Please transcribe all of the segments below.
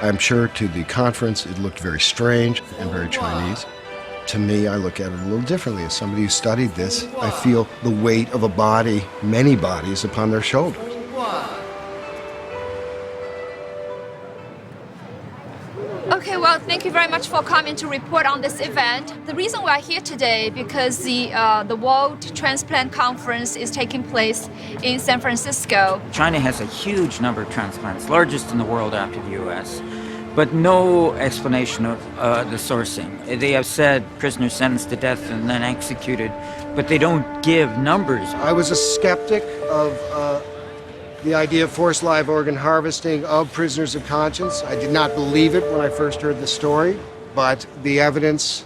I'm sure to the conference it looked very strange and very Chinese. To me, I look at it a little differently. As somebody who studied this, I feel the weight of a body, many bodies, upon their shoulders. Okay, well, thank you very much for coming to report on this event. The reason we are here today because the World Transplant Conference is taking place in San Francisco. China has a huge number of transplants, largest in the world after the U.S., but no explanation of the sourcing. They have said prisoners sentenced to death and then executed, but they don't give numbers. I was a skeptic of the idea of forced live organ harvesting of prisoners of conscience. I did not believe it when I first heard the story, but the evidence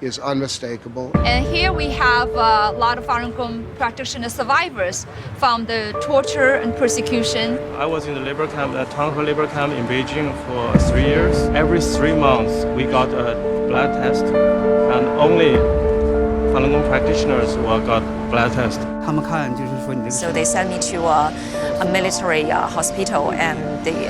is unmistakable. And here we have a lot of Falun Gong practitioner survivors from the torture and persecution. I was in the labor camp, the Tanghe labor camp in Beijing for 3 years. Every 3 months we got a blood test, and only Falun Gong practitioners will got blood test. So they sent me to a military hospital and they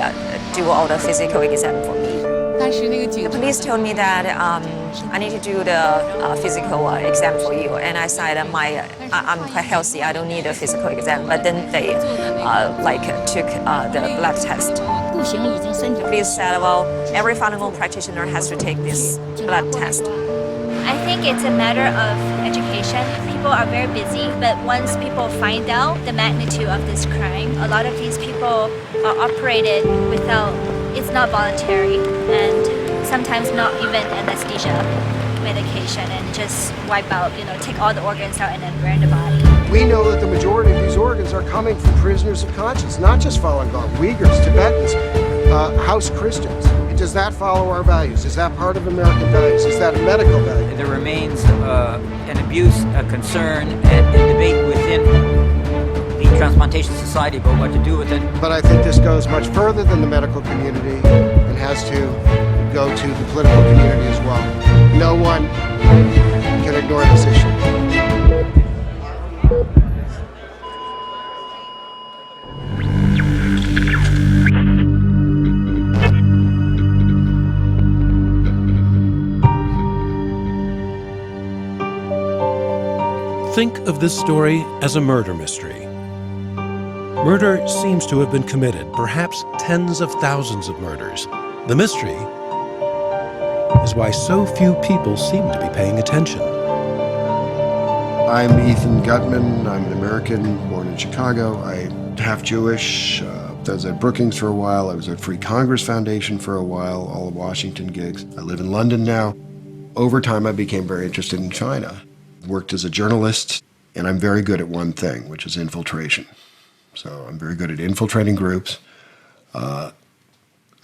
do all the physical exam for me. The police told me that I need to do the physical exam for you, and I said I'm quite healthy, I don't need a physical exam. But then they took the blood test. The police said, well, every Falun Gong practitioner has to take this blood test. I think it's a matter of education. People are very busy, but once people find out the magnitude of this crime, a lot of these people are operated without, it's not voluntary, and sometimes not even anesthesia medication, and just wipe out, take all the organs out and then burn the body. We know that the majority of these organs are coming from prisoners of conscience, not just Falun Gong, Uyghurs, Tibetans, House Christians. Does that follow our values? Is that part of American values? Is that a medical value? There remains an abuse, a concern, and a debate within the transplantation society about what to do with it. But I think this goes much further than the medical community and has to go to the political community as well. No one can ignore this issue. Think of this story as a murder mystery. Murder seems to have been committed, perhaps tens of thousands of murders. The mystery is why so few people seem to be paying attention. I'm Ethan Gutman. I'm an American born in Chicago. I'm half Jewish. I was at Brookings for a while. I was at Free Congress Foundation for a while, all the Washington gigs. I live in London now. Over time, I became very interested in China. Worked as a journalist, and I'm very good at one thing, which is infiltration. So I'm very good at infiltrating groups. I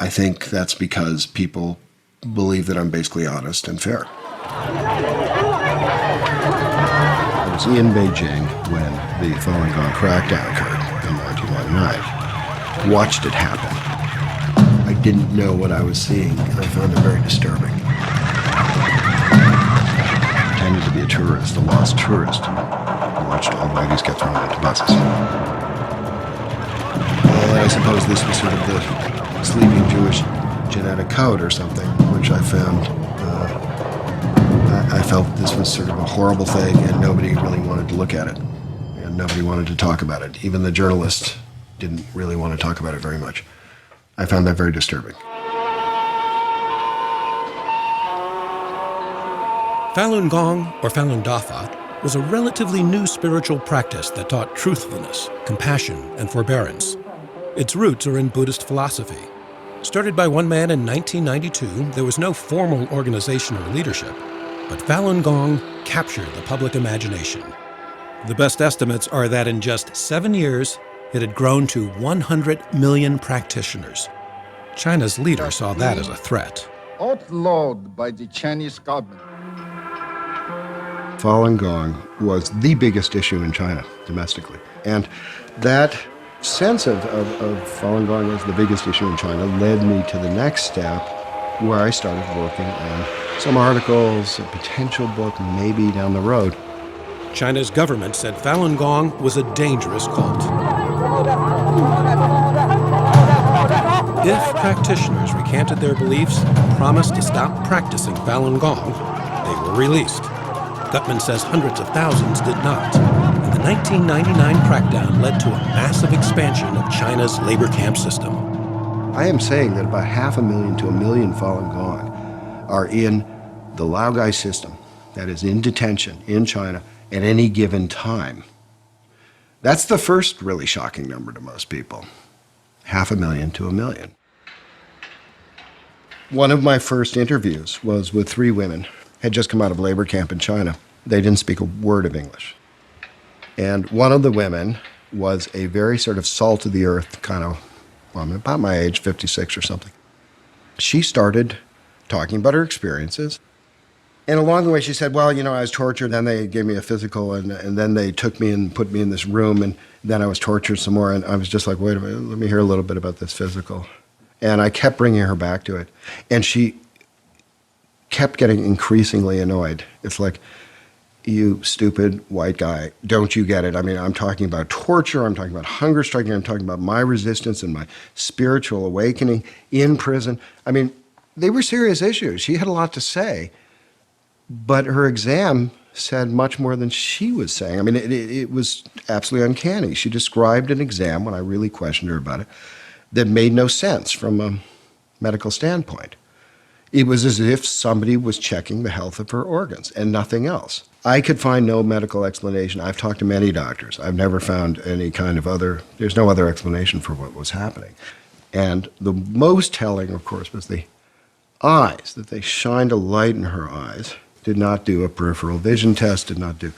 think that's because people believe that I'm basically honest and fair. I was in Beijing when the Falun Gong crackdown occurred in 1999. Watched it happen. I didn't know what I was seeing, and I found it very disturbing. Pretended to be a tourist, a lost tourist. I watched old ladies get thrown into buses. And I suppose this was sort of the sleeping Jewish genetic code or something, which I found, I felt this was sort of a horrible thing and nobody really wanted to look at it. And nobody wanted to talk about it. Even the journalists didn't really want to talk about it very much. I found that very disturbing. Falun Gong, or Falun Dafa, was a relatively new spiritual practice that taught truthfulness, compassion, and forbearance. Its roots are in Buddhist philosophy. Started by one man in 1992, there was no formal organization or leadership, but Falun Gong captured the public imagination. The best estimates are that in just 7 years, it had grown to 100 million practitioners. China's leader saw that as a threat. Outlawed by the Chinese government. Falun Gong was the biggest issue in China, domestically. And that sense of Falun Gong as the biggest issue in China led me to the next step, where I started working on some articles, a potential book maybe down the road. China's government said Falun Gong was a dangerous cult. If practitioners recanted their beliefs and promised to stop practicing Falun Gong, they were released. Gutman says hundreds of thousands did not. And the 1999 crackdown led to a massive expansion of China's labor camp system. I am saying that about 500,000 to 1 million Falun Gong are in the Laogai system, that is in detention in China at any given time. That's the first really shocking number to most people. 500,000 to 1 million. One of my first interviews was with 3 women, had just come out of labor camp in China. They didn't speak a word of English. And one of the women was a very sort of salt of the earth kind of, well, about my age, 56 or something. She started talking about her experiences. And along the way, she said, well, you know, I was tortured, then they gave me a physical, and then they took me and put me in this room, and then I was tortured some more, and I was just like, wait a minute, let me hear a little bit about this physical. And I kept bringing her back to it. And she kept getting increasingly annoyed. It's like, you stupid white guy, don't you get it? I mean, I'm talking about torture, I'm talking about hunger striking, I'm talking about my resistance and my spiritual awakening in prison. I mean, they were serious issues. She had a lot to say. But her exam said much more than she was saying. I mean, it was absolutely uncanny. She described an exam, when I really questioned her about it, that made no sense from a medical standpoint. It was as if somebody was checking the health of her organs and nothing else. I could find no medical explanation. I've talked to many doctors. I've never found any kind of there's no other explanation for what was happening. And the most telling, of course, was the eyes, that they shined a light in her eyes. Did not do a peripheral vision test, did not do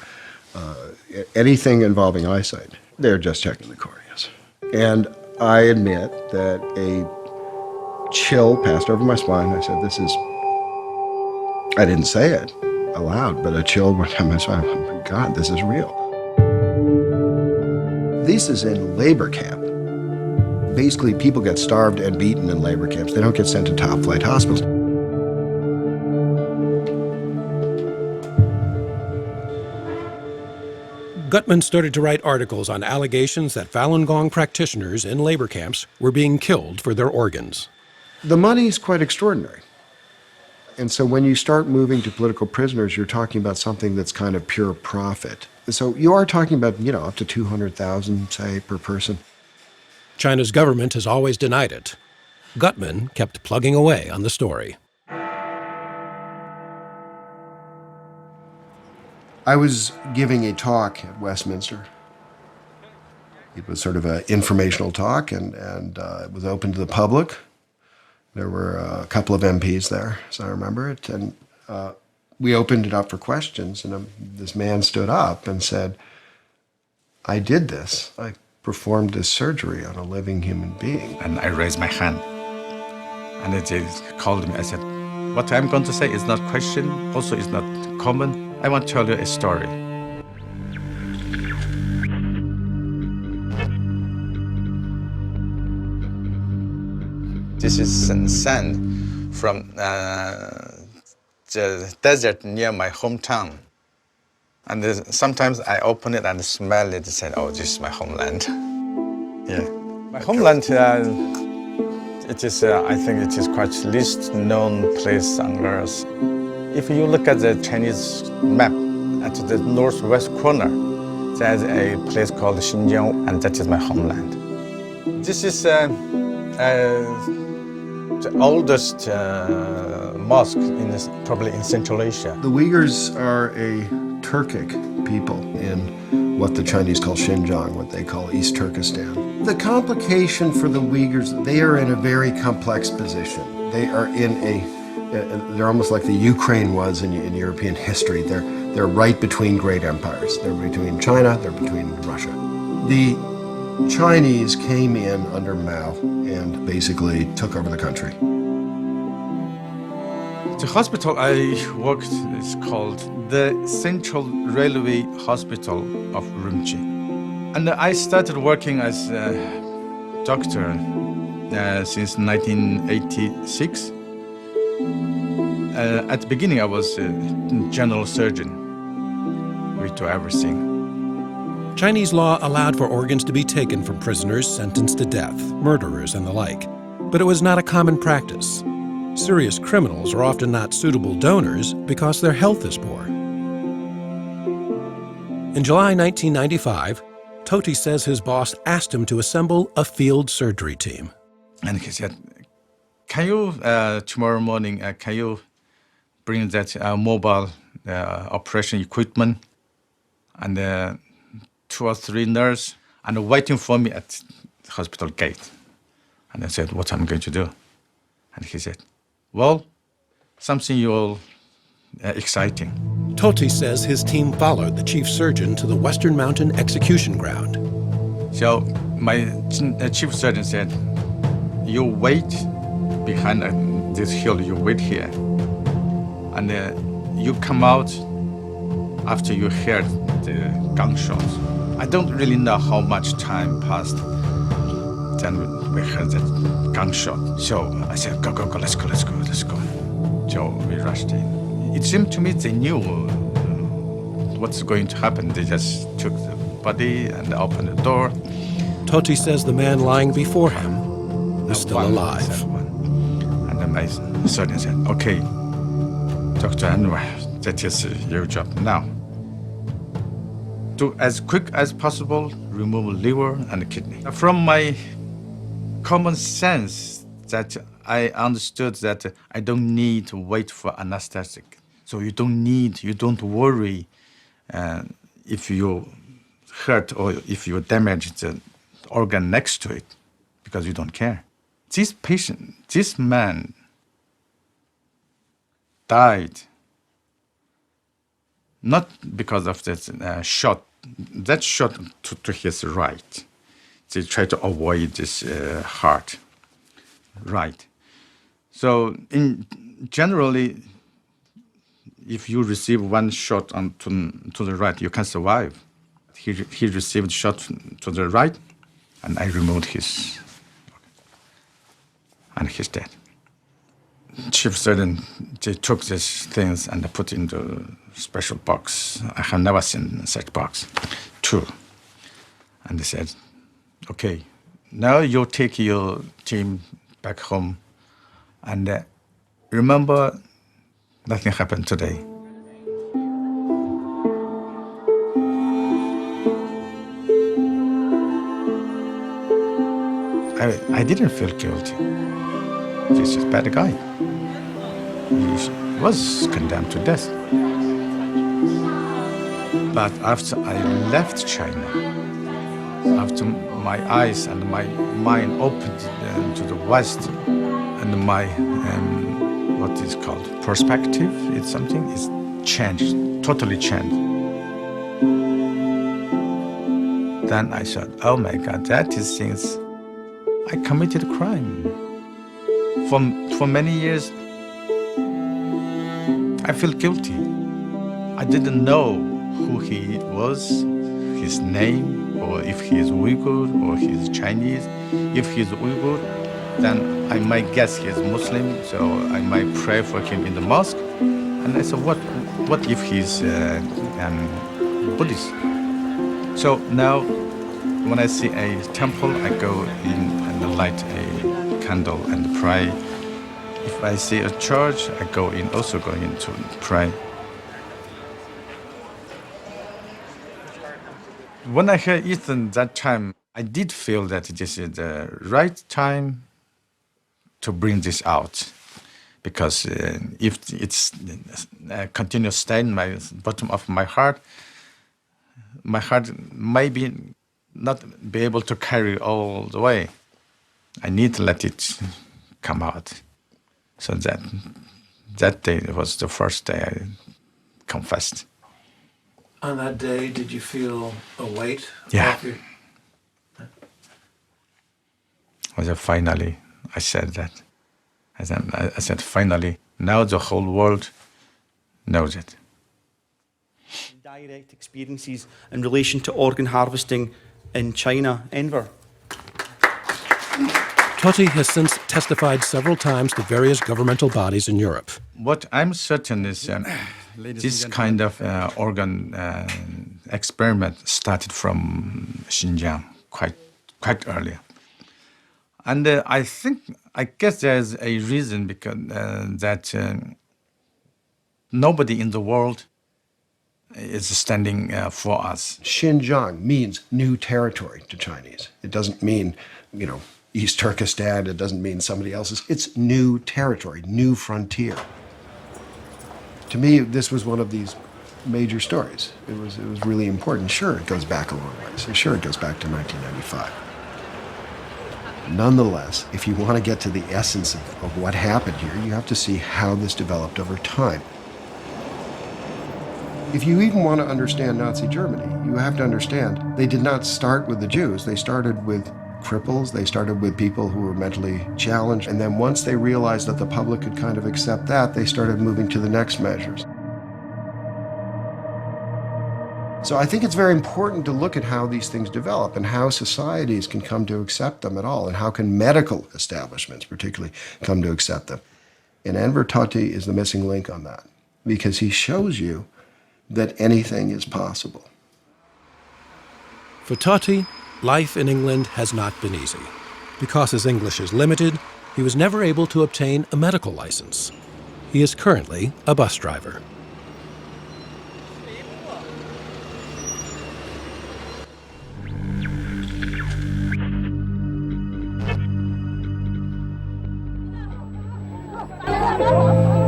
anything involving eyesight. They're just checking the corneas. And I admit that a chill passed over my spine. I said, I didn't say it aloud, but a chill went down my spine. Oh my God, this is real. This is in labor camp. Basically, people get starved and beaten in labor camps. They don't get sent to top-flight hospitals. Gutman started to write articles on allegations that Falun Gong practitioners in labor camps were being killed for their organs. The money's quite extraordinary. And so when you start moving to political prisoners, you're talking about something that's kind of pure profit. So you are talking about, you know, up to 200,000, say, per person. China's government has always denied it. Gutman kept plugging away on the story. I was giving a talk at Westminster. It was sort of an informational talk, and it was open to the public. There were a couple of MPs there, as I remember it, and we opened it up for questions, and this man stood up and said, I did this. I performed this surgery on a living human being. And I raised my hand, and they called me. I said, what I'm going to say is not question, also is not comment. I want to tell you a story. This is some sand from the desert near my hometown. And sometimes I open it and smell it and say, oh, this is my homeland. Yeah. My homeland, it is, I think it is quite least known place on Earth. If you look at the Chinese map, at the northwest corner, there's a place called Xinjiang, and that is my homeland. This is the oldest mosque probably in Central Asia. The Uyghurs are a Turkic people in what the Chinese call Xinjiang, what they call East Turkestan. The complication for the Uyghurs, they are in a very complex position. They are they're almost like the Ukraine was in European history. They're right between great empires. They're between China, they're between Russia. The Chinese came in under Mao and basically took over the country. The hospital I worked is called the Central Railway Hospital of Urumqi. And I started working as a doctor since 1986. At the beginning, I was a general surgeon. We to everything. Chinese law allowed for organs to be taken from prisoners sentenced to death, murderers and the like, but it was not a common practice. Serious criminals are often not suitable donors because their health is poor. In July 1995, Toti says his boss asked him to assemble a field surgery team. And he said, can you, tomorrow morning, can you bring that mobile operation equipment and 2 or 3 nurses and waiting for me at the hospital gate? And I said, what I'm going to do? And he said, well, something you'll exciting. Toti says his team followed the chief surgeon to the Western Mountain execution ground. So my chief surgeon said, you wait behind this hill, you wait here. And you come out after you heard the gunshots. I don't really know how much time passed. Then we heard that gunshot. So I said, go, let's go. So we rushed in. It seemed to me they knew what's going to happen. They just took the body and opened the door. Toti says the man lying before him is still alive. And then my surgeon said, okay, Dr. Anwar, that is your job now. To, as quick as possible, remove liver and kidney. From my common sense, that I understood that I don't need to wait for anesthetic. So you don't worry if you hurt or if you damage the organ next to it, because you don't care. This man died not because of that shot. That shot to his right. They tried to avoid this heart. Right. So generally, if you receive one shot to the right, you can survive. He received shot to the right, and I removed his, and he's dead. Chief surgeon, they took these things and put into special box. I have never seen such box. 2. And they said, okay, now you take your team back home, and remember, nothing happened today. I didn't feel guilty. This is a bad guy. He was condemned to death. But after I left China, after my eyes and my mind opened to the West, and my, what is called perspective, it's something, it's changed, totally changed. Then I thought, oh my God, that is things, I committed a crime. For many years, I feel guilty. I didn't know who he was, his name, or if he is Uyghur or he is Chinese. If he is Uyghur, then I might guess he is Muslim, so I might pray for him in the mosque. And I said, what if he's Buddhist? So now, when I see a temple, I go in and light a candle and pray. If I see a church, I also go in to pray. When I heard Ethan that time, I did feel that this is the right time to bring this out. Because if it's continues staying in my bottom of my heart maybe not be able to carry all the way. I need to let it come out. So that day was the first day I confessed. On that day, did you feel a weight? Yeah. I said, finally, I said that. I said, finally, now the whole world knows it. Direct experiences in relation to organ harvesting in China, Enver. Toti has since testified several times to various governmental bodies in Europe. What I'm certain is this kind of organ experiment started from Xinjiang quite early. And I guess there's a reason because that nobody in the world is standing for us. Xinjiang means new territory to Chinese. It doesn't mean, East Turkestan. It doesn't mean somebody else's. It's new territory, new frontier. To me, this was one of these major stories. It was really important. Sure, it goes back a long ways. Sure, it goes back to 1995. Nonetheless, if you want to get to the essence of what happened here, you have to see how this developed over time. If you even want to understand Nazi Germany, you have to understand they did not start with the Jews. They started with cripples. They started with people who were mentally challenged. And then once they realized that the public could kind of accept that, they started moving to the next measures. So I think it's very important to look at how these things develop and how societies can come to accept them at all, and how can medical establishments particularly come to accept them. And Enver Tohti is the missing link on that, because he shows you that anything is possible. For Tohti, life in England has not been easy. Because his English is limited, he was never able to obtain a medical license. He is currently a bus driver.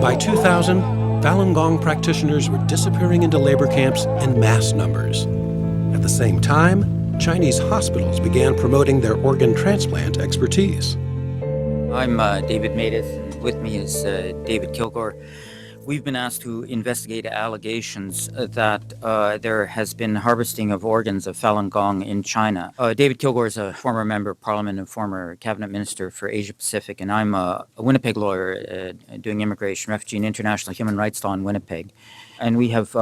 By 2000, Falun Gong practitioners were disappearing into labor camps in mass numbers. At the same time, Chinese hospitals began promoting their organ transplant expertise. I'm David Matus, and with me is David Kilgore. We've been asked to investigate allegations that there has been harvesting of organs of Falun Gong in China. David Kilgore is a former member of parliament and former cabinet minister for Asia Pacific, and I'm a Winnipeg lawyer doing immigration, refugee, and international human rights law in Winnipeg. And we have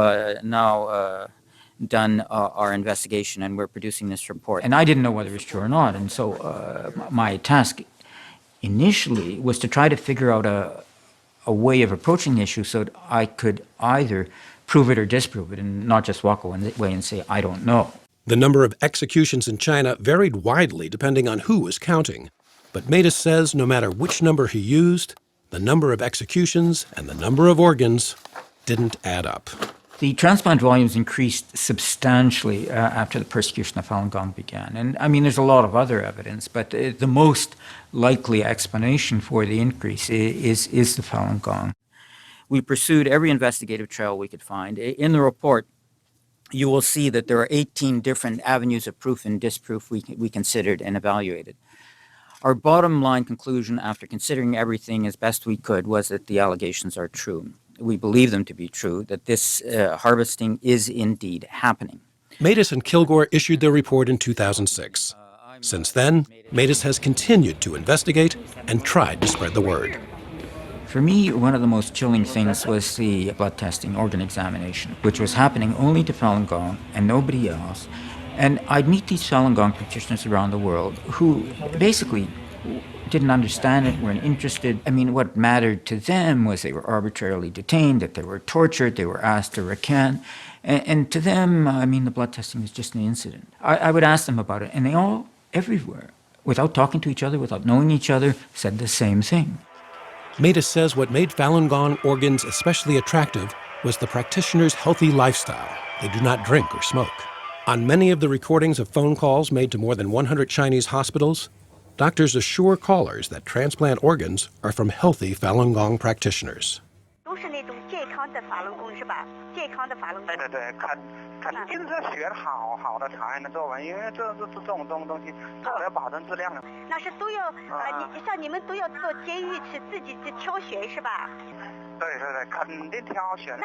now done our investigation, and we're producing this report. And I didn't know whether it was true or not, and so my task initially was to try to figure out a way of approaching the issue so that I could either prove it or disprove it and not just walk away and say, I don't know. The number of executions in China varied widely depending on who was counting. But Matus says no matter which number he used, the number of executions and the number of organs didn't add up. The transplant volumes increased substantially after the persecution of Falun Gong began. And I mean, there's a lot of other evidence, but the most likely explanation for the increase is the Falun Gong. We pursued every investigative trail we could find. In the report, you will see that there are 18 different avenues of proof and disproof we considered and evaluated. Our bottom line conclusion, after considering everything as best we could, was that the allegations are true. We believe them to be true, that this harvesting is indeed happening. Matus and Kilgore issued their report in 2006. Since then, Matus has continued to investigate and tried to spread the word. For me, one of the most chilling things was the blood testing, organ examination, which was happening only to Falun Gong and nobody else. And I'd meet these Falun Gong practitioners around the world who basically didn't understand it, weren't interested. I mean, what mattered to them was they were arbitrarily detained, that they were tortured, they were asked to recant. And to them, I mean, the blood testing was just an incident. I would ask them about it, and they all, everywhere, without talking to each other, without knowing each other, said the same thing. Matus says what made Falun Gong organs especially attractive was the practitioners' healthy lifestyle. They do not drink or smoke. On many of the recordings of phone calls made to more than 100 Chinese hospitals, doctors assure callers that transplant organs are from healthy Falun Gong practitioners.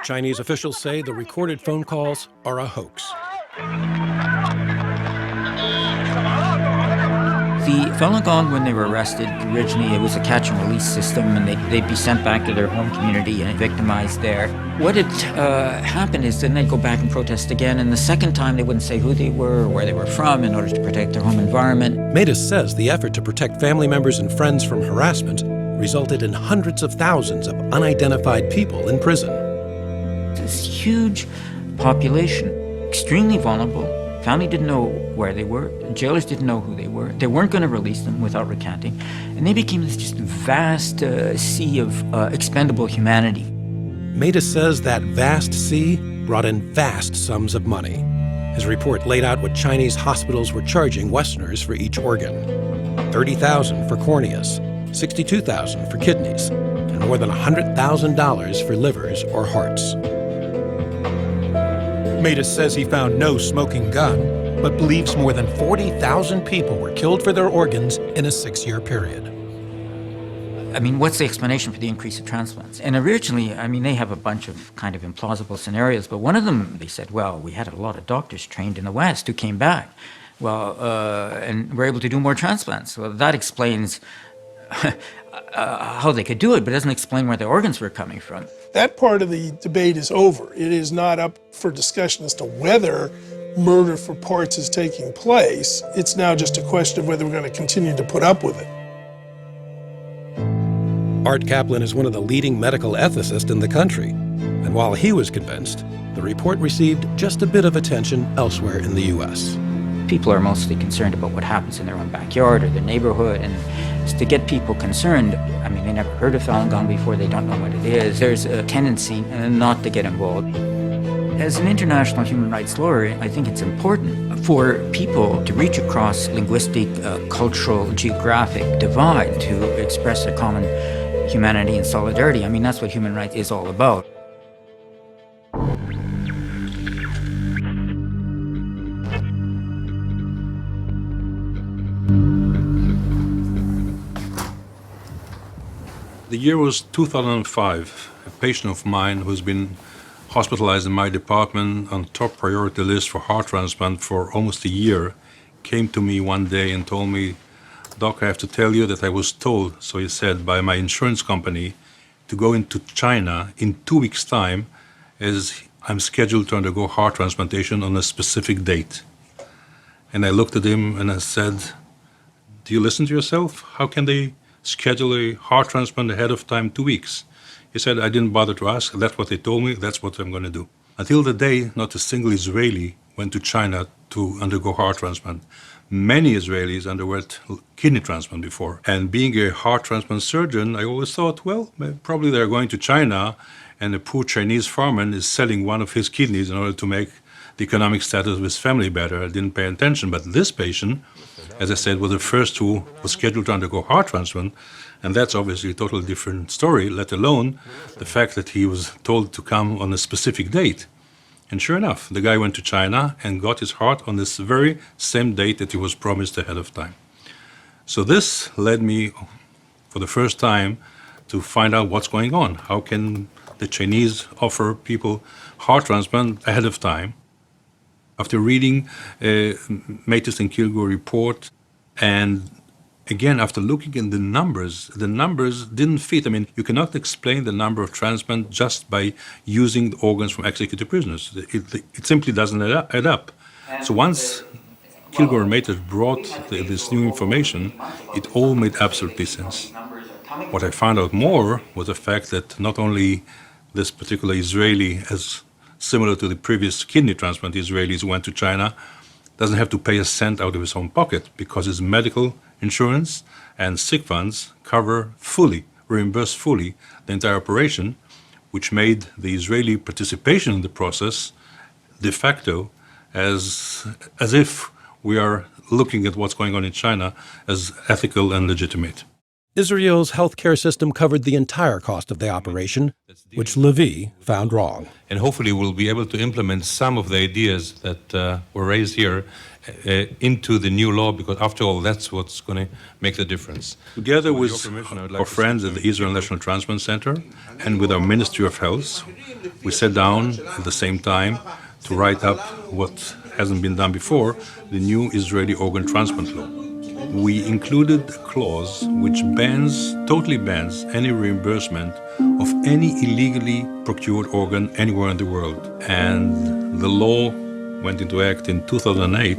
Chinese officials say the recorded phone calls are a hoax. The Falun Gong, when they were arrested, originally it was a catch and release system, and they'd be sent back to their home community and victimized there. What had happened is then they'd go back and protest again, and the second time they wouldn't say who they were or where they were from in order to protect their home environment. Matus says the effort to protect family members and friends from harassment resulted in hundreds of thousands of unidentified people in prison. This huge population extremely vulnerable. Family didn't know where they were. Jailers didn't know who they were. They weren't going to release them without recanting. And they became this just vast sea of expendable humanity. Matus says that vast sea brought in vast sums of money. His report laid out what Chinese hospitals were charging Westerners for each organ. $30,000 for corneas, $62,000 for kidneys, and more than $100,000 for livers or hearts. Matus says he found no smoking gun, but believes more than 40,000 people were killed for their organs in a 6-year period. I mean, what's the explanation for the increase of transplants? And originally, I mean, they have a bunch of kind of implausible scenarios, but one of them, they said, well, we had a lot of doctors trained in the West who came back, and were able to do more transplants. Well, that explains how they could do it, but it doesn't explain where the organs were coming from. That part of the debate is over. It is not up for discussion as to whether murder for parts is taking place. It's now just a question of whether we're going to continue to put up with it. Art Kaplan is one of the leading medical ethicists in the country, and while he was convinced, the report received just a bit of attention elsewhere in the U.S. People are mostly concerned about what happens in their own backyard or their neighborhood, and to get people concerned, I mean, they never heard of Falun Gong before, they don't know what it is. There's a tendency not to get involved. As an international human rights lawyer, I think it's important for people to reach across linguistic, cultural, geographic divide to express a common humanity and solidarity. I mean, that's what human rights is all about. The year was 2005. A patient of mine who's been hospitalized in my department on top priority list for heart transplant for almost a year came to me one day and told me, "Doc, I have to tell you that I was told," so he said, by my insurance company to go into China in 2 weeks' time as I'm scheduled to undergo heart transplantation on a specific date. And I looked at him and I said, "Do you listen to yourself? How can they schedule a heart transplant ahead of time 2 weeks?" He said, "I didn't bother to ask. That's what they told me. That's what I'm going to do." Until the day, not a single Israeli went to China to undergo heart transplant. Many Israelis underwent kidney transplant before. And being a heart transplant surgeon, I always thought, well, probably they're going to China and a poor Chinese farmer is selling one of his kidneys in order to make the economic status of his family better. I didn't pay attention. But this patient, as I said, was the first who was scheduled to undergo heart transplant. And that's obviously a totally different story, let alone the fact that he was told to come on a specific date. And sure enough, the guy went to China and got his heart on this very same date that he was promised ahead of time. So this led me, for the first time, to find out what's going on. How can the Chinese offer people heart transplant ahead of time? After reading Matus and Kilgore report, and again, after looking at the numbers didn't fit. I mean, you cannot explain the number of transplants just by using the organs from executed prisoners. It simply doesn't add up. So once Kilgore and Matus brought this new information, it all made absolutely sense. What I found out more was the fact that not only this particular Israeli, as similar to the previous kidney transplant Israelis who went to China, doesn't have to pay a cent out of his own pocket because his medical insurance and sick funds reimburse fully the entire operation, which made the Israeli participation in the process de facto as if we are looking at what's going on in China as ethical and legitimate. Israel's healthcare system covered the entire cost of the operation, which Levy found wrong. And hopefully we'll be able to implement some of the ideas that were raised here into the new law, because after all, that's what's going to make the difference. Together with our friends at the Israel National Transplant Center and with our Ministry of Health, we sat down at the same time to write up what hasn't been done before, the new Israeli organ transplant law. We included a clause which totally bans any reimbursement of any illegally procured organ anywhere in the world. And the law went into act in 2008.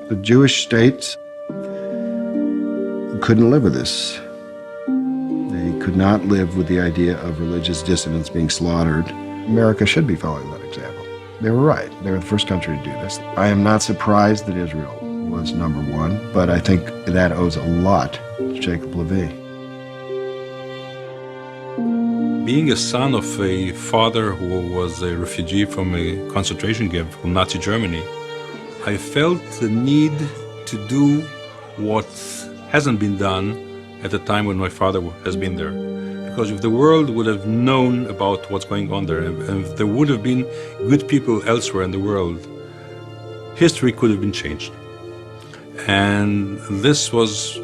The Jewish state couldn't live with this. They could not live with the idea of religious dissidents being slaughtered. America should be following that example. They were right. They were the first country to do this. I am not surprised that Israel was number one, but I think that owes a lot to Jacob Levy. Being a son of a father who was a refugee from a concentration camp from Nazi Germany, I felt the need to do what hasn't been done at the time when my father has been there. Because if the world would have known about what's going on there, and if there would have been good people elsewhere in the world, history could have been changed. And this was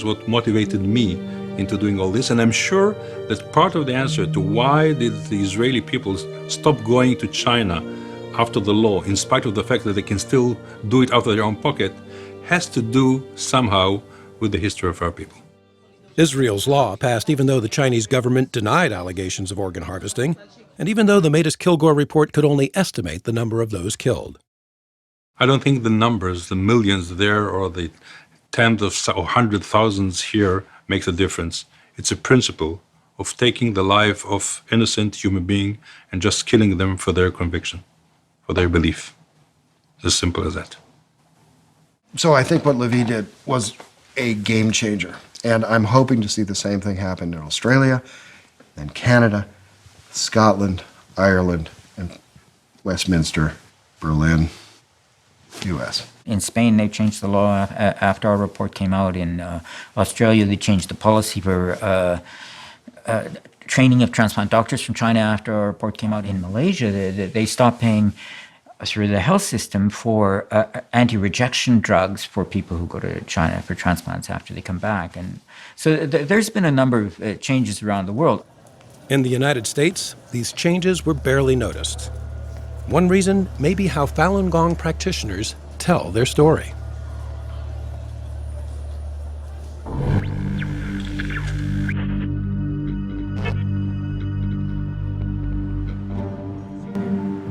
what motivated me into doing all this. And I'm sure that part of the answer to why did the Israeli people stop going to China after the law, in spite of the fact that they can still do it out of their own pocket, has to do somehow with the history of our people. Israel's law passed even though the Chinese government denied allegations of organ harvesting, and even though the Metis-Kilgore report could only estimate the number of those killed. I don't think the numbers, the millions there or the tens of or 100,000s here makes a difference. It's a principle of taking the life of innocent human being and just killing them for their conviction, for their belief. It's as simple as that. So I think what Levy did was a game changer. And I'm hoping to see the same thing happen in Australia, then Canada, Scotland, Ireland, and Westminster, Berlin, U.S. In Spain, they changed the law after our report came out. In Australia, they changed the policy for training of transplant doctors from China after our report came out. In Malaysia, they stopped paying through the health system for anti-rejection drugs for people who go to China for transplants after they come back. And so there's been a number of changes around the world. In the United States, these changes were barely noticed. One reason may be how Falun Gong practitioners tell their story.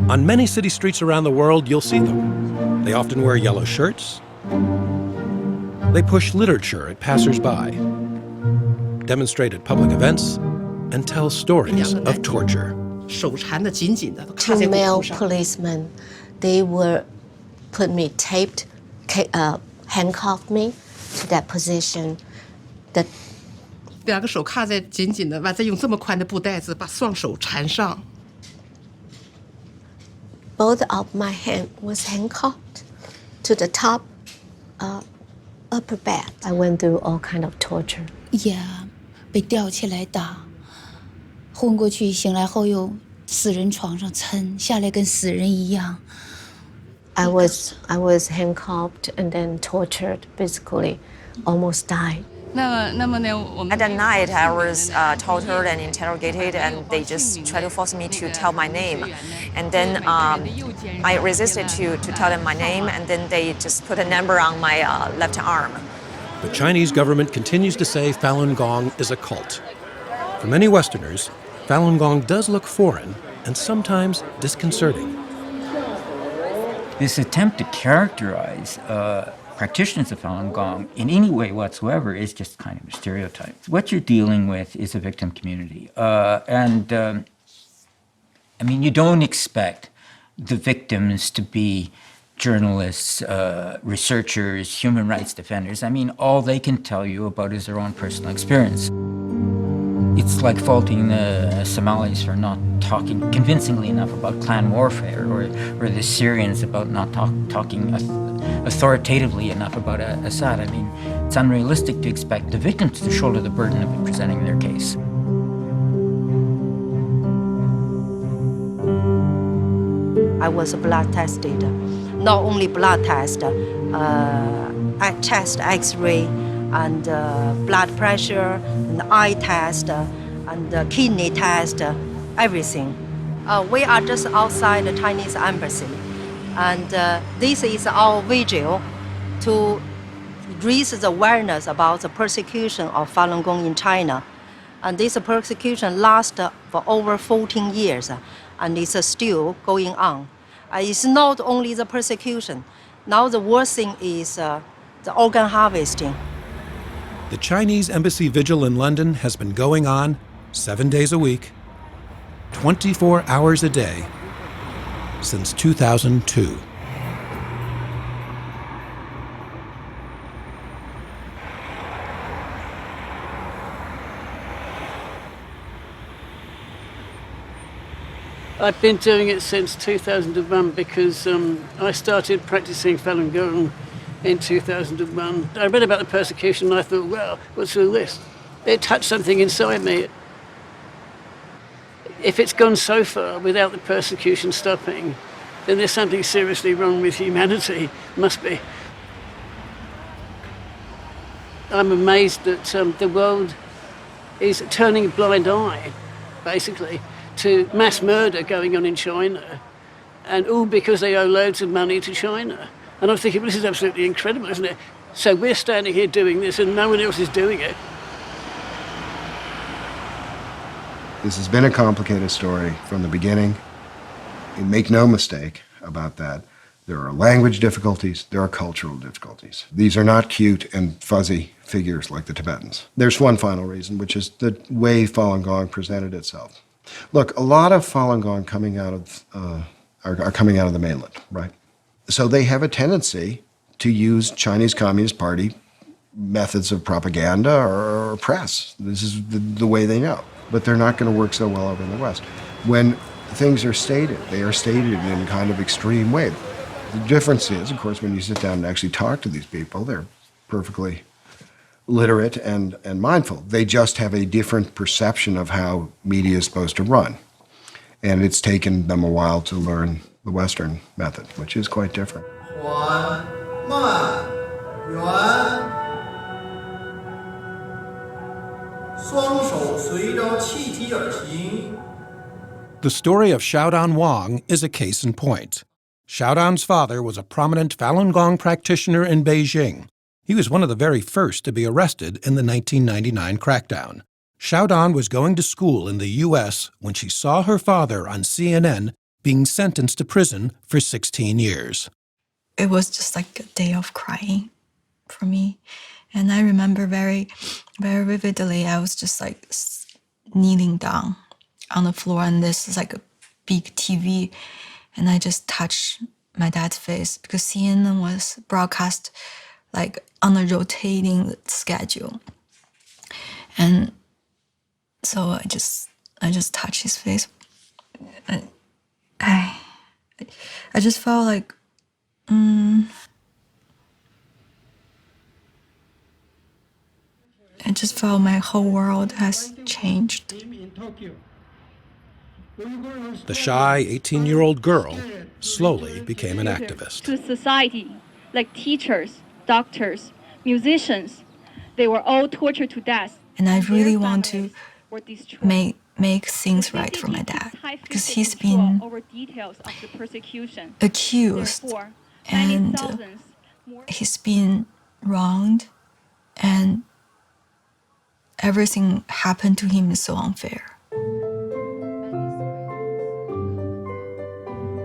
On many city streets around the world, you'll see them. They often wear yellow shirts. They push literature at passers-by, demonstrate at public events, and tell stories of torture. Two male policemen, they were put me taped, handcuffed me to that position. 两个手卡在紧紧的，完再用这么宽的布带子把双手缠上。 Both of my hand was handcuffed to the top upper back. I went through all kind of torture. Yeah, 被吊起来打，昏过去，醒来后又死人床上沉下来，跟死人一样。I was handcuffed and then tortured physically, almost died. At the night, I was tortured and interrogated, and they just tried to force me to tell my name. And then I resisted to tell them my name, and then they just put a number on my left arm. The Chinese government continues to say Falun Gong is a cult. For many Westerners, Falun Gong does look foreign and sometimes disconcerting. This attempt to characterize practitioners of Falun Gong in any way whatsoever is just kind of a stereotype. What you're dealing with is a victim community. I mean, you don't expect the victims to be journalists, researchers, human rights defenders. I mean, all they can tell you about is their own personal experience. It's like faulting the Somalis for not talking convincingly enough about clan warfare, or the Syrians about not talking authoritatively enough about Assad. I mean, it's unrealistic to expect the victims to shoulder the burden of presenting their case. I was blood tested, not only blood test, chest X-ray, and blood pressure, and eye test, and kidney test, everything. We are just outside the Chinese embassy, and this is our vigil to raise the awareness about the persecution of Falun Gong in China. And this persecution lasts for over 14 years, and it's still going on. It's not only the persecution. Now the worst thing is the organ harvesting. The Chinese embassy vigil in London has been going on 7 days a week, 24 hours a day, since 2002. I've been doing it since 2001 because I started practicing Falun Gong in 2001. I read about the persecution and I thought, well, what's all this? It touched something inside me. If it's gone so far without the persecution stopping, then there's something seriously wrong with humanity. Must be. I'm amazed that the world is turning a blind eye, basically, to mass murder going on in China, and all because they owe loads of money to China. And I'm thinking, well, this is absolutely incredible, isn't it? So we're standing here doing this and no one else is doing it. This has been a complicated story from the beginning. And make no mistake about that. There are language difficulties, there are cultural difficulties. These are not cute and fuzzy figures like the Tibetans. There's one final reason, which is the way Falun Gong presented itself. Look, a lot of Falun Gong are coming out of the mainland, right? So they have a tendency to use Chinese Communist Party methods of propaganda or press. This is the way they know. But they're not going to work so well over in the West. When things are stated, they are stated in a kind of extreme way. The difference is, of course, when you sit down and actually talk to these people, they're perfectly literate and mindful. They just have a different perception of how media is supposed to run. And it's taken them a while to learn the Western method, which is quite different. The story of Xiaodan Wang is a case in point. Xiaodan's father was a prominent Falun Gong practitioner in Beijing. He was one of the very first to be arrested in the 1999 crackdown. Xiaodan was going to school in the U.S. when she saw her father on CNN being sentenced to prison for 16 years. It was just like a day of crying for me. And I remember very, very vividly, I was just like kneeling down on the floor, and this is like a big TV, and I just touched my dad's face because CNN was broadcast like on a rotating schedule. And so I just touched his face. I just felt like, I just felt my whole world has changed. The shy 18-year-old girl slowly became an activist. To society, like teachers, doctors, musicians, they were all tortured to death. And I really want to make things right for my dad, because he's been accused and he's been wronged, and everything happened to him is so unfair.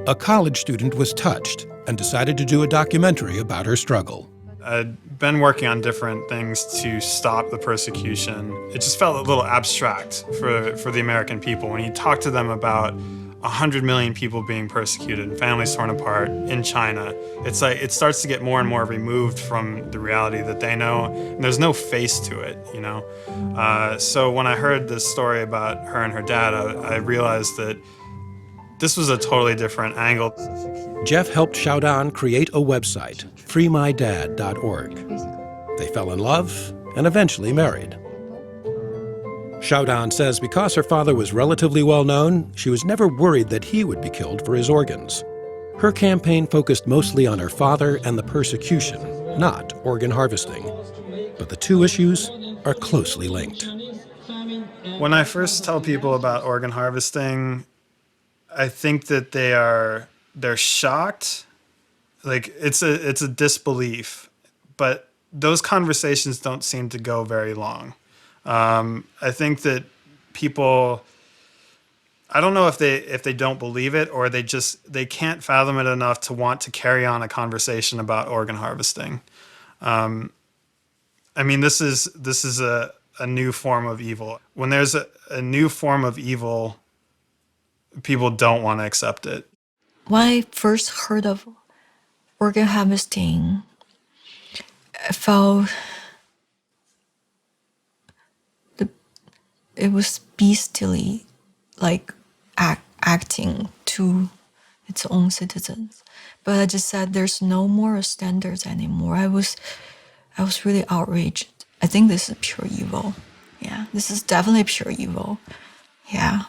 A college student was touched and decided to do a documentary about her struggle. I'd been working on different things to stop the persecution. It just felt a little abstract for the American people. When you talk to them about 100 million people being persecuted and families torn apart in China, it's like it starts to get more and more removed from the reality that they know, and there's no face to it, you know? So when I heard this story about her and her dad, I realized that this was a totally different angle. Jeff helped Xiaodan create a website, freemydad.org. They fell in love and eventually married. Xiaodan says because her father was relatively well known, she was never worried that he would be killed for his organs. Her campaign focused mostly on her father and the persecution, not organ harvesting. But the two issues are closely linked. When I first tell people about organ harvesting, I think that they're shocked. Like it's a disbelief, but those conversations don't seem to go very long. I think that people, I don't know if they don't believe it or they can't fathom it enough to want to carry on a conversation about organ harvesting. I mean, this is a new form of evil. When there's a new form of evil, people don't want to accept it. when I first heard of organ harvesting, I felt it was beastly, like acting to its own citizens. But I just said there's no moral standards anymore. I was really outraged. I think this is pure evil. Yeah, this is definitely pure evil. Yeah.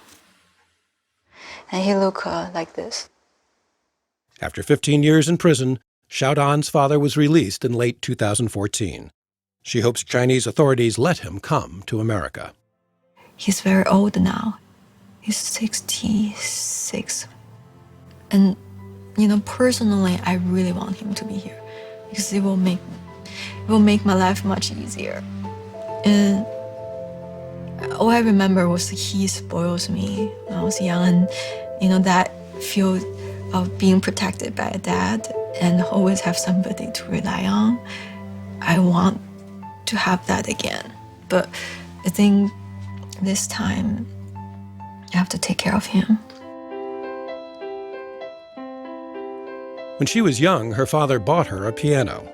And he looked like this. After 15 years in prison, Xiaodan's father was released in late 2014. She hopes Chinese authorities let him come to America. He's very old now. He's 66. And, personally, I really want him to be here because it will make my life much easier. And all I remember was he spoils me when I was young, and, that feel of being protected by a dad and always have somebody to rely on. I want to have that again. But I think this time I have to take care of him. When she was young, her father bought her a piano.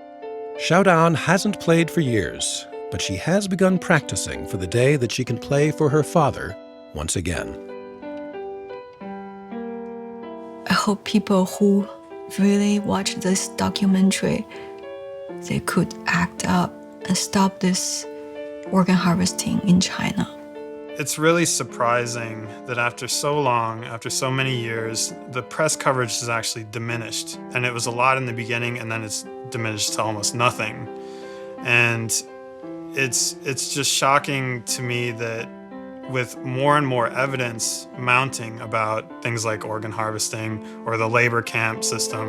Xiaodan hasn't played for years, but she has begun practicing for the day that she can play for her father once again. I hope people who really watch this documentary, they could act up and stop this organ harvesting in China. It's really surprising that after so long, after so many years, the press coverage has actually diminished. And it was a lot in the beginning, and then it's diminished to almost nothing. And it's just shocking to me that with more and more evidence mounting about things like organ harvesting or the labor camp system,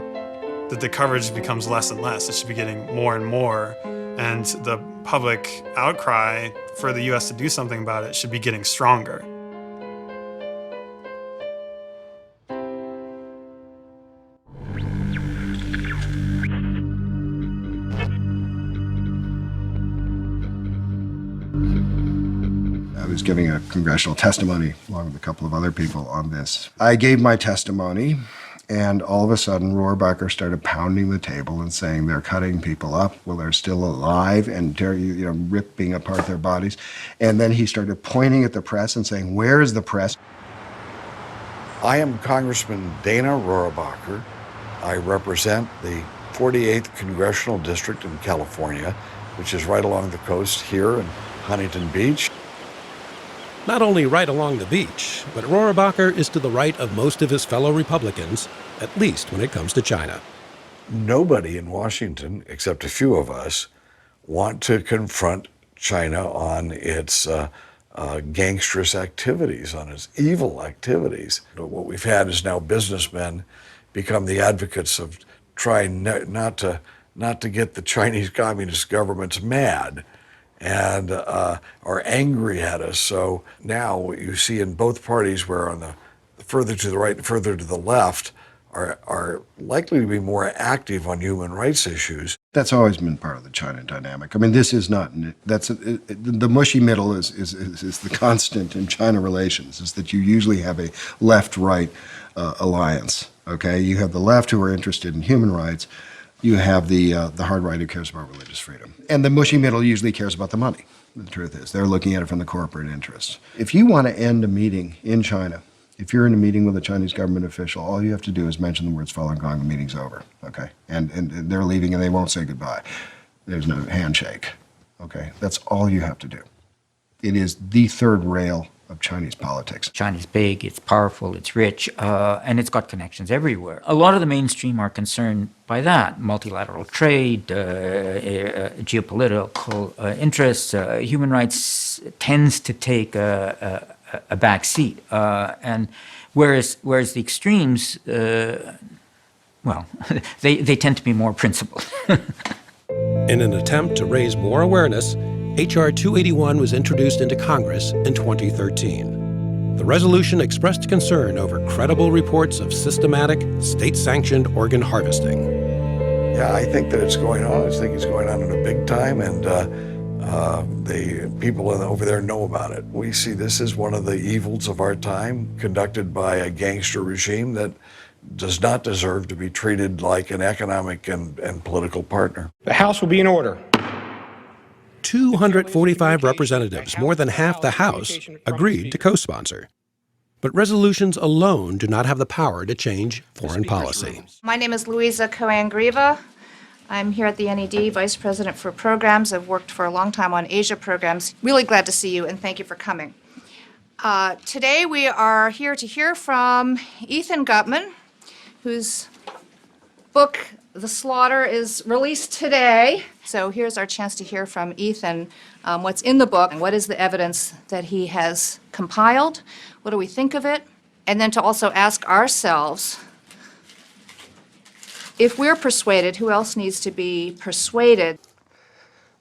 that the coverage becomes less and less. It should be getting more and more. And the public outcry for the US to do something about it should be getting stronger. I was giving a congressional testimony along with a couple of other people on this. I gave my testimony, and all of a sudden, Rohrabacher started pounding the table and saying they're cutting people up while they're still alive and ripping apart their bodies. And then he started pointing at the press and saying, "Where is the press?" I am Congressman Dana Rohrabacher. I represent the 48th Congressional District in California, which is right along the coast here in Huntington Beach. Not only right along the beach, but Rohrabacher is to the right of most of his fellow Republicans, at least when it comes to China. Nobody in Washington, except a few of us, want to confront China on its gangsterous activities, on its evil activities. But what we've had is now businessmen become the advocates of trying not to get the Chinese Communist governments mad and are angry at us. So now what you see in both parties, where on the further to the right and further to the left are likely to be more active on human rights issues. That's always been part of the China dynamic. I mean, this is not, the mushy middle is the constant in China relations, is that you usually have a left-right alliance, okay? You have the left who are interested in human rights. You have the hard right who cares about religious freedom. And the mushy middle usually cares about the money. The truth is, they're looking at it from the corporate interests. If you want to end a meeting in China, if you're in a meeting with a Chinese government official, all you have to do is mention the words Falun Gong, the meeting's over, okay? And they're leaving and they won't say goodbye. There's no handshake, okay? That's all you have to do. It is the third rail of Chinese politics. China's big, it's powerful, it's rich, and it's got connections everywhere. A lot of the mainstream are concerned by that. Multilateral trade, geopolitical interests, human rights tends to take a back seat. And whereas the extremes, well, they tend to be more principled. In an attempt to raise more awareness, H.R. 281 was introduced into Congress in 2013. The resolution expressed concern over credible reports of systematic, state-sanctioned organ harvesting. Yeah, I think that it's going on. I think it's going on in a big time, and the people over there know about it. We see this as one of the evils of our time, conducted by a gangster regime that does not deserve to be treated like an economic and political partner. The House will be in order. 245 representatives, more than half the House, agreed to co-sponsor. But resolutions alone do not have the power to change foreign policy. My name is Louisa Cohen-Grieva. I'm here at the NED, Vice President for Programs. I've worked for a long time on Asia programs. Really glad to see you, and thank you for coming. Today we are here to hear from Ethan Gutmann, whose book, The Slaughter, is released today. So here's our chance to hear from Ethan what's in the book, and what is the evidence that he has compiled, what do we think of it, and then to also ask ourselves, if we're persuaded, who else needs to be persuaded?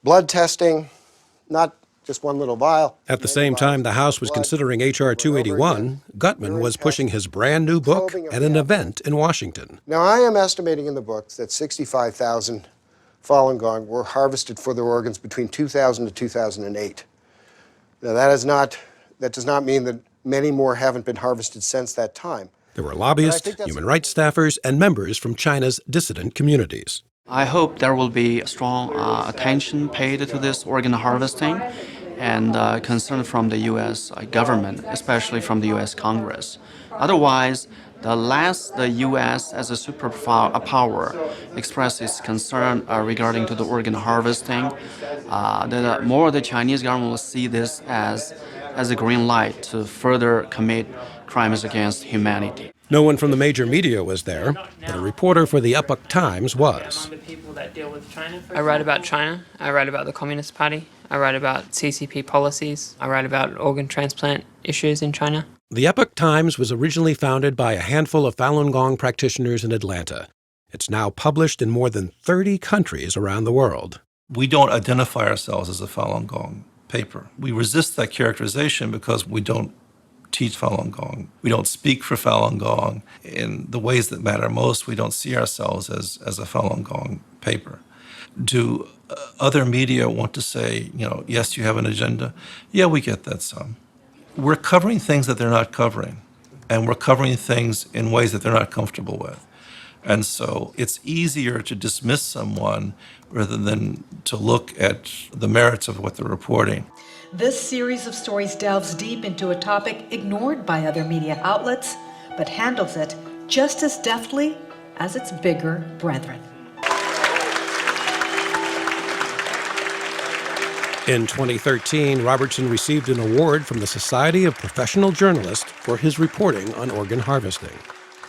Blood testing, not just one little vial. At the same time the House was considering H.R. 281, Gutmann was pushing his brand new book at an event in Washington. Now, I am estimating in the book that 65,000 Falun Gong were harvested for their organs between 2000 to 2008. Now, that does not mean that many more haven't been harvested since that time. There were lobbyists, human rights staffers, and members from China's dissident communities. I hope there will be strong attention paid to this organ harvesting and concern from the U.S. government, especially from the U.S. Congress. Otherwise, the less the U.S. as a superpower expresses concern regarding to the organ harvesting, the more the Chinese government will see this as a green light to further commit crimes against humanity. No one from the major media was there, but a reporter for the Epoch Times was. I write about China, I write about the Communist Party, I write about CCP policies, I write about organ transplant issues in China. The Epoch Times was originally founded by a handful of Falun Gong practitioners in Atlanta. It's now published in more than 30 countries around the world. We don't identify ourselves as a Falun Gong paper. We resist that characterization because we don't teach Falun Gong. We don't speak for Falun Gong. In the ways that matter most, we don't see ourselves as a Falun Gong paper. Do other media want to say, yes, you have an agenda? Yeah, we get that some. We're covering things that they're not covering, and we're covering things in ways that they're not comfortable with. And so it's easier to dismiss someone rather than to look at the merits of what they're reporting. This series of stories delves deep into a topic ignored by other media outlets, but handles it just as deftly as its bigger brethren. In 2013, Robertson received an award from the Society of Professional Journalists for his reporting on organ harvesting.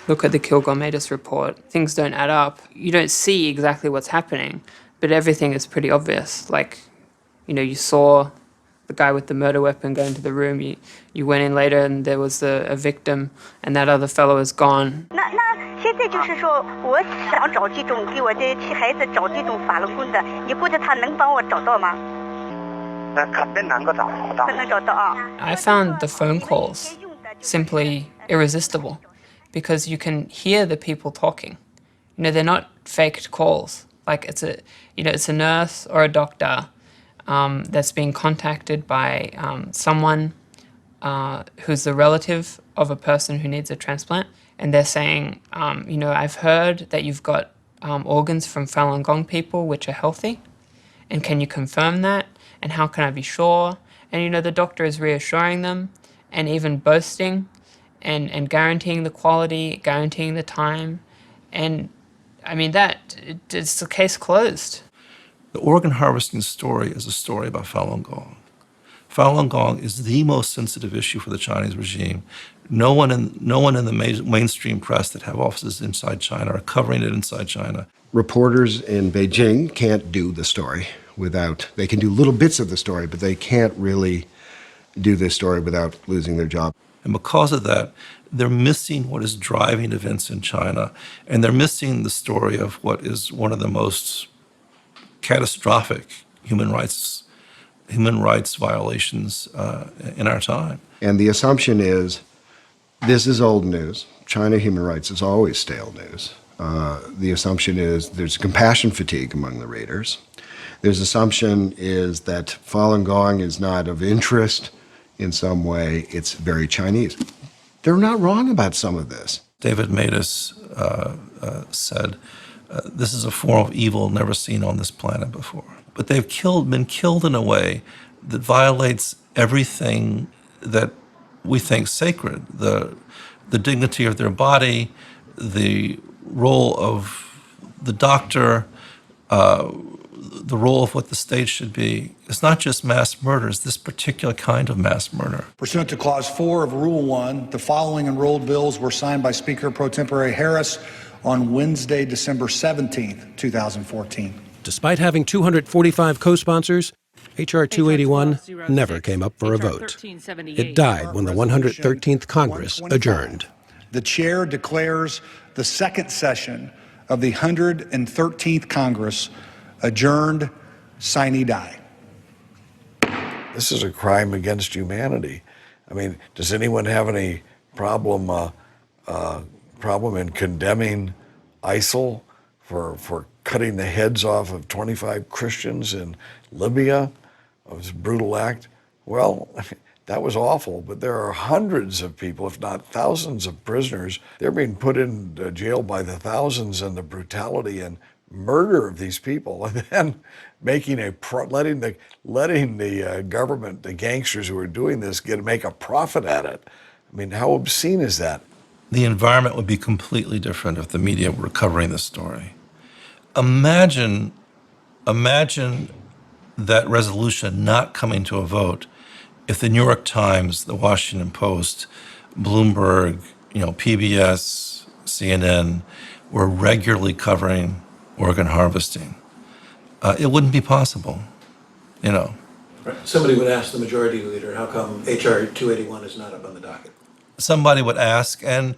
Look at the Kilgore-Matus report. Things don't add up. You don't see exactly what's happening, but everything is pretty obvious. Like, you saw the guy with the murder weapon go into the room. You went in later and there was a victim, and that other fellow is gone. I found the phone calls simply irresistible because you can hear the people talking. They're not faked calls. Like it's a nurse or a doctor that's being contacted by someone who's the relative of a person who needs a transplant, and they're saying, I've heard that you've got organs from Falun Gong people which are healthy, and can you confirm that? And how can I be sure? And the doctor is reassuring them and even boasting and guaranteeing the quality, guaranteeing the time. And it's the case closed. The organ harvesting story is a story about Falun Gong. Falun Gong is the most sensitive issue for the Chinese regime. No one in the mainstream press that have offices inside China are covering it inside China. Reporters in Beijing can't do the story they can do little bits of the story, but they can't really do this story without losing their job. And because of that, they're missing what is driving events in China, and they're missing the story of what is one of the most catastrophic human rights violations in our time. And the assumption is, this is old news. China human rights is always stale news. The assumption is there's compassion fatigue among the readers. There's assumption is that Falun Gong is not of interest in some way. It's very Chinese. They're not wrong about some of this. David Matus said, this is a form of evil never seen on this planet before. But they've been killed in a way that violates everything that we think sacred, the dignity of their body, the role of the doctor, the role of what the state should be. It's not just mass murder, it's this particular kind of mass murder. Pursuant to Clause 4 of Rule 1, the following enrolled bills were signed by Speaker Pro Tempore Harris on Wednesday, December 17th, 2014. Despite having 245 co-sponsors, H.R. 281 never came up for a vote. It died when the 113th Congress adjourned. The chair declares the second session of the 113th Congress adjourned sine die. This is a crime against humanity. I mean, does anyone have any problem in condemning ISIL for cutting the heads off of 25 Christians in Libya? It was a brutal act. Well, that was awful, but there are hundreds of people, if not thousands of prisoners. They're being put in jail by the thousands, and the brutality and murder of these people, and then letting the government, the gangsters who are doing this, make a profit at it. I mean, how obscene is that? The environment would be completely different if the media were covering this story. Imagine that resolution not coming to a vote if the New York Times, the Washington Post, Bloomberg, PBS, CNN were regularly covering organ harvesting. It wouldn't be possible, Right. Somebody would ask the majority leader, how come H.R. 281 is not up on the docket? Somebody would ask, and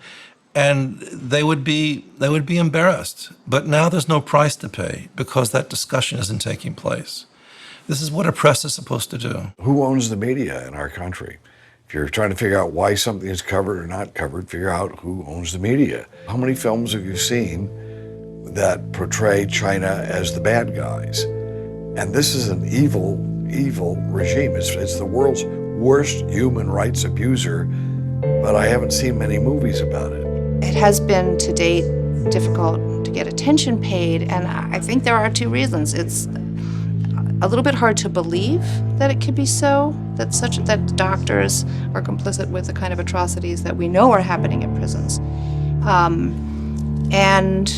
they would be embarrassed. But now there's no price to pay because that discussion isn't taking place. This is what a press is supposed to do. Who owns the media in our country? If you're trying to figure out why something is covered or not covered, figure out who owns the media. How many films have you seen that portray China as the bad guys? And this is an evil, evil regime. It's the world's worst human rights abuser, but I haven't seen many movies about it. It has been, to date, difficult to get attention paid, and I think there are two reasons. It's a little bit hard to believe that it could be so, that doctors are complicit with the kind of atrocities that we know are happening in prisons. And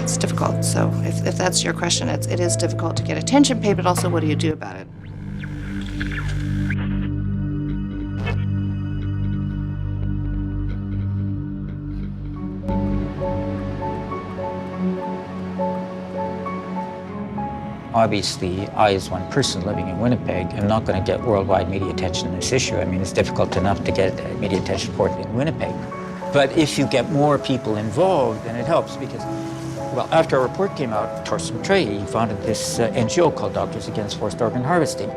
it's difficult. So if that's your question, it is difficult to get attention paid, but also what do you do about it? Obviously, I, as one person living in Winnipeg, am not going to get worldwide media attention on this issue. I mean, it's difficult enough to get media attention for it in Winnipeg. But if you get more people involved, then it helps because, well, after our report came out, Torsten Trey founded this NGO called Doctors Against Forced Organ Harvesting.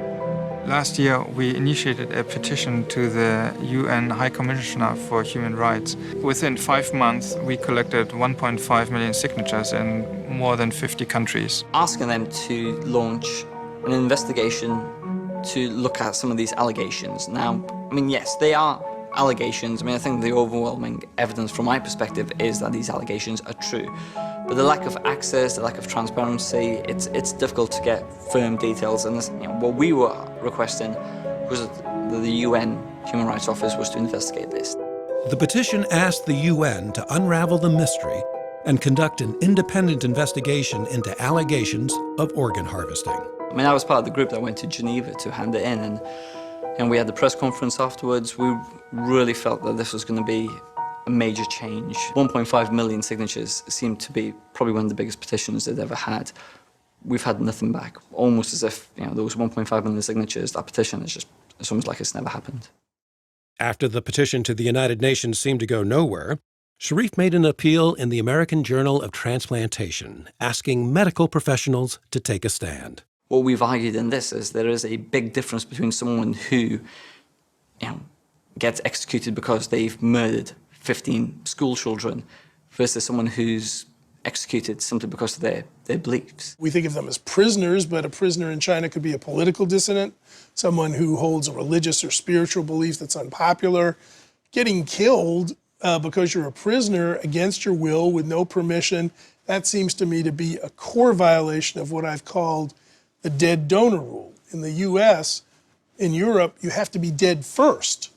Last year, we initiated a petition to the UN High Commissioner for Human Rights. Within 5 months, we collected 1.5 million signatures in more than 50 countries. Asking them to launch an investigation to look at some of these allegations. Now, I mean, yes, they are allegations. I mean, I think the overwhelming evidence from my perspective is that these allegations are true. But the lack of access, the lack of transparency, it's difficult to get firm details. And this, what we were requesting was that the UN Human Rights Office was to investigate this. The petition asked the UN to unravel the mystery and conduct an independent investigation into allegations of organ harvesting. I mean, I was part of the group that went to Geneva to hand it in, and we had the press conference afterwards. We really felt that this was going to be a major change. 1.5 million signatures seemed to be probably one of the biggest petitions they'd ever had. We've had nothing back, almost as if those 1.5 million signatures, that petition is it's almost like it's never happened. After the petition to the United Nations seemed to go nowhere, Sharif made an appeal in the American Journal of Transplantation, asking medical professionals to take a stand. What we've argued in this is there is a big difference between someone who gets executed because they've murdered 15 school children versus someone who's executed simply because of their beliefs. We think of them as prisoners, but a prisoner in China could be a political dissident, someone who holds a religious or spiritual belief that's unpopular. Getting killed because you're a prisoner against your will with no permission. That seems to me to be a core violation of what I've called the dead donor rule. In the US, in Europe, you have to be dead first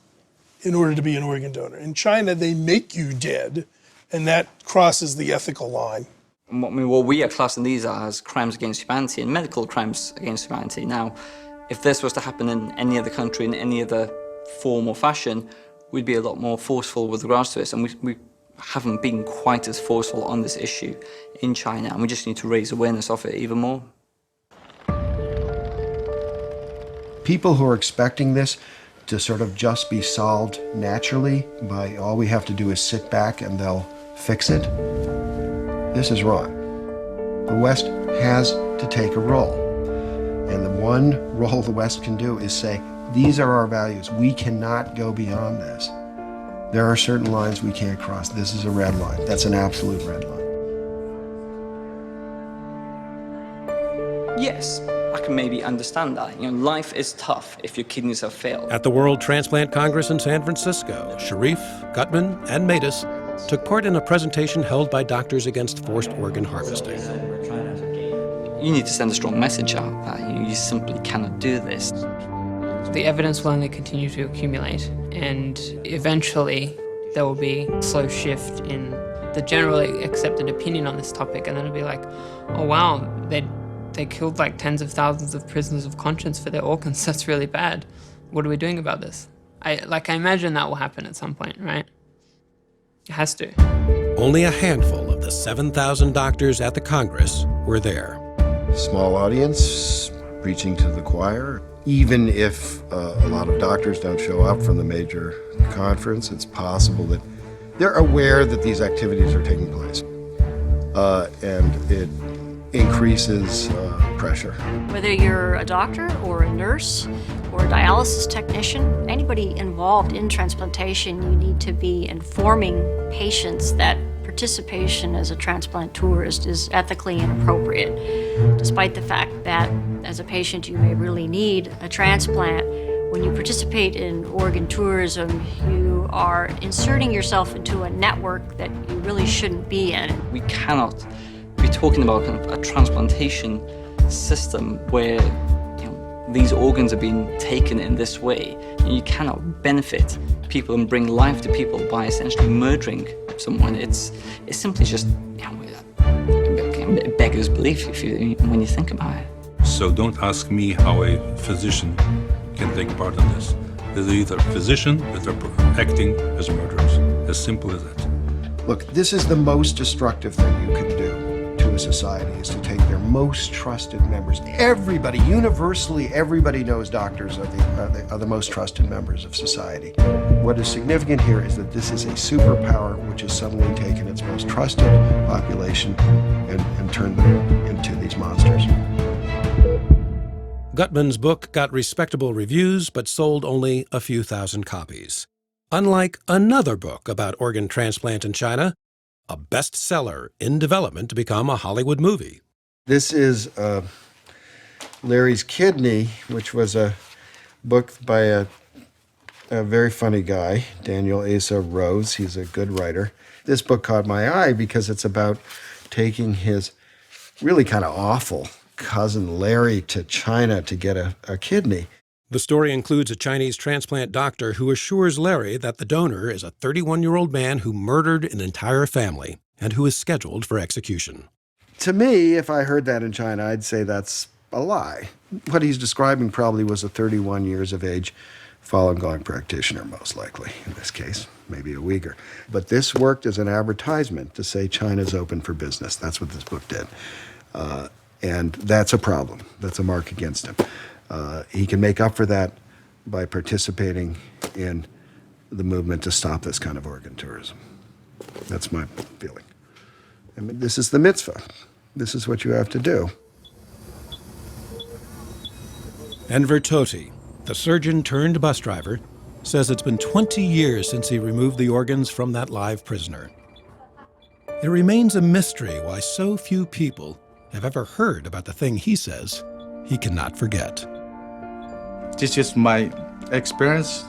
in order to be an organ donor. In China, they make you dead, and that crosses the ethical line. What we are classing these as crimes against humanity and medical crimes against humanity. Now, if this was to happen in any other country, in any other form or fashion, we'd be a lot more forceful with regards to this, and we haven't been quite as forceful on this issue in China, and we just need to raise awareness of it even more. People who are expecting this to sort of just be solved naturally by all we have to do is sit back and they'll fix it, this is wrong. The West has to take a role. And the one role the West can do is say, these are our values. We cannot go beyond this. There are certain lines we can't cross. This is a red line. That's an absolute red line. Yes, I can maybe understand that. Life is tough if your kidneys have failed. At the World Transplant Congress in San Francisco, Sharif, Gutman, and Matus took part in a presentation held by Doctors Against Forced Organ Harvesting. You need to send a strong message out that you simply cannot do this. The evidence will only continue to accumulate, and eventually there will be a slow shift in the generally accepted opinion on this topic, and then it'll be like, oh wow, they killed like tens of thousands of prisoners of conscience for their organs. That's really bad. What are we doing about this? I imagine that will happen at some point, right? It has to. Only a handful of the 7,000 doctors at the Congress were there. Small audience, preaching to the choir. Even if a lot of doctors don't show up from the major conference, it's possible that they're aware that these activities are taking place. And it increases pressure. Whether you're a doctor or a nurse or a dialysis technician, anybody involved in transplantation, you need to be informing patients that participation as a transplanteur is ethically inappropriate, despite the fact that as a patient you may really need a transplant. When you participate in organ tourism, you are inserting yourself into a network that you really shouldn't be in. We cannot be talking about kind of a transplantation system where these organs are being taken in this way. You cannot benefit people and bring life to people by essentially murdering someone. It's simply just it beggars belief when you think about it. So don't ask me how a physician can take part in this. They're either physician that are acting as murderers. As simple as that. Look, this is the most destructive thing you can do to a society, is to take their most trusted members. Everybody, universally, everybody knows doctors are the most trusted members of society. What is significant here is that this is a superpower which has suddenly taken its most trusted population and turned them into these monsters. Gutman's book got respectable reviews but sold only a few thousand copies. Unlike another book about organ transplant in China, a bestseller in development to become a Hollywood movie. This is Larry's Kidney, which was a book by a very funny guy, Daniel Asa Rose. He's a good writer. This book caught my eye because it's about taking his really kind of awful cousin Larry to China to get a kidney. The story includes a Chinese transplant doctor who assures Larry that the donor is a 31-year-old man who murdered an entire family and who is scheduled for execution. To me, if I heard that in China, I'd say that's a lie. What he's describing probably was a 31 years of age Falun Gong practitioner, most likely, in this case, maybe a Uyghur. But this worked as an advertisement to say China's open for business. That's what this book did. And that's a problem. That's a mark against him. He can make up for that by participating in the movement to stop this kind of organ tourism. That's my feeling. I mean, this is the mitzvah. This is what you have to do. Enver Toti, the surgeon turned bus driver, says it's been 20 years since he removed the organs from that live prisoner. It remains a mystery why so few people have ever heard about the thing he says he cannot forget. This is my experience.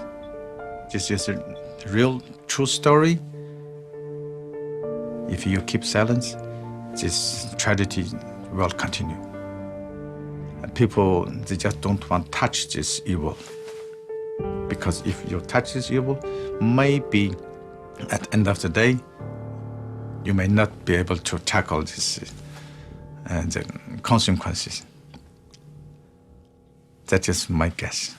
This is a real true story. If you keep silence, this tragedy will continue. And people, they just don't want to touch this evil. Because if you touch this evil, maybe at the end of the day, you may not be able to tackle this the consequences. That is my guess.